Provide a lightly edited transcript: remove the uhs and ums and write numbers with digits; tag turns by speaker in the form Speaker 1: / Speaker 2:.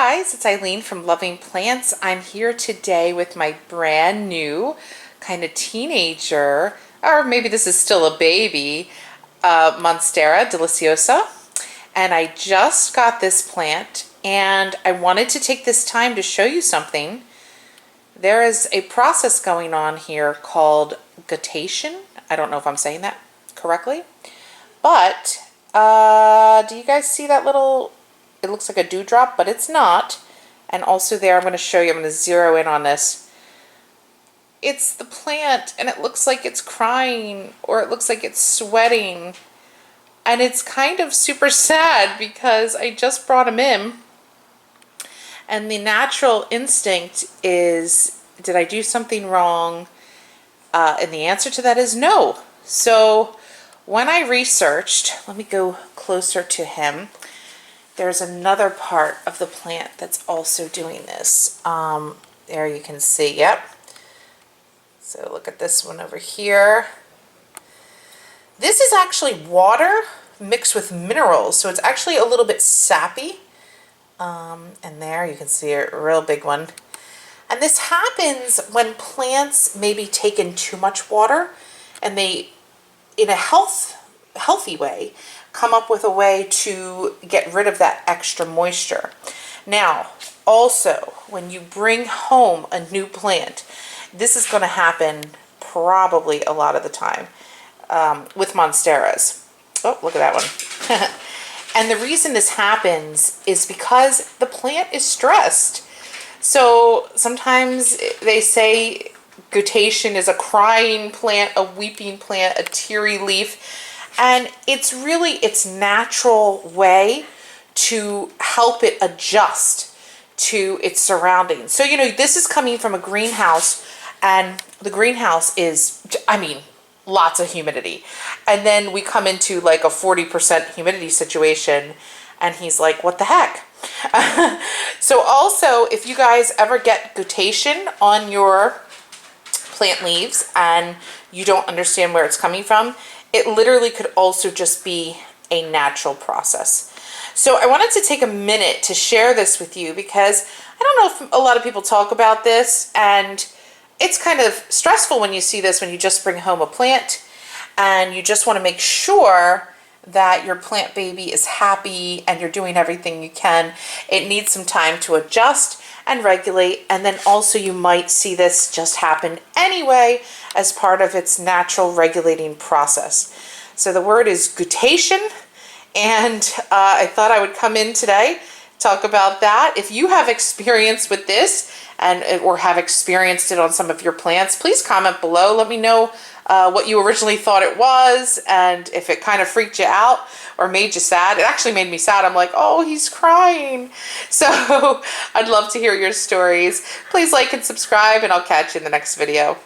Speaker 1: guys, it's Eileen from Loving Plants. I'm here today with my brand new kind of teenager, or maybe this is still a baby, monstera deliciosa. And I just got this plant and I wanted to take this time to show you something. There is a process going on here called guttation. I don't know if I'm saying that correctly, but do you guys see that little, it looks like a dewdrop, but it's not. And also there, I'm going to show you, I'm going to zero in on this. It's the plant and it looks like it's crying or it looks like it's sweating. And it's kind of super sad because I just brought him in. And the natural instinct is, did I do something wrong? And the answer to that is no. So when I researched, let me go closer to him. There's another part of the plant that's also doing this. There you can see, yep. So look at this one over here. This is actually water mixed with minerals, so it's actually a little bit sappy. And there you can see a real big one. And this happens when plants maybe take in too much water and they, in a healthy way, come up with a way to get rid of that extra moisture. Now, also, when you bring home a new plant, this is going to happen probably a lot of the time with monsteras. Oh, look at that one. And the reason this happens is because the plant is stressed. So sometimes they say guttation is a crying plant, a weeping plant, a teary leaf. And it's really its natural way to help it adjust to its surroundings. So, you know, this is coming from a greenhouse, and the greenhouse is, I mean, lots of humidity. And then we come into like a 40% humidity situation, and he's like, what the heck? So also, if you guys ever get guttation on your plant leaves and you don't understand where it's coming from, it literally could also just be a natural process. So I wanted to take a minute to share this with you because I don't know if a lot of people talk about this, and it's kind of stressful when you see this, when you just bring home a plant and you just want to make sure that your plant baby is happy and you're doing everything you can. It needs some time to adjust and regulate, and then also you might see this just happen anyway as part of its natural regulating process. So the word is guttation, and I thought I would come in today, talk about that. If you have experience with this and or have experienced it on some of your plants, please comment below. Let me know what you originally thought it was, and if it kind of freaked you out or made you sad. It actually made me sad. I'm like, oh, he's crying. So I'd love to hear your stories. Please like and subscribe, and I'll catch you in the next video.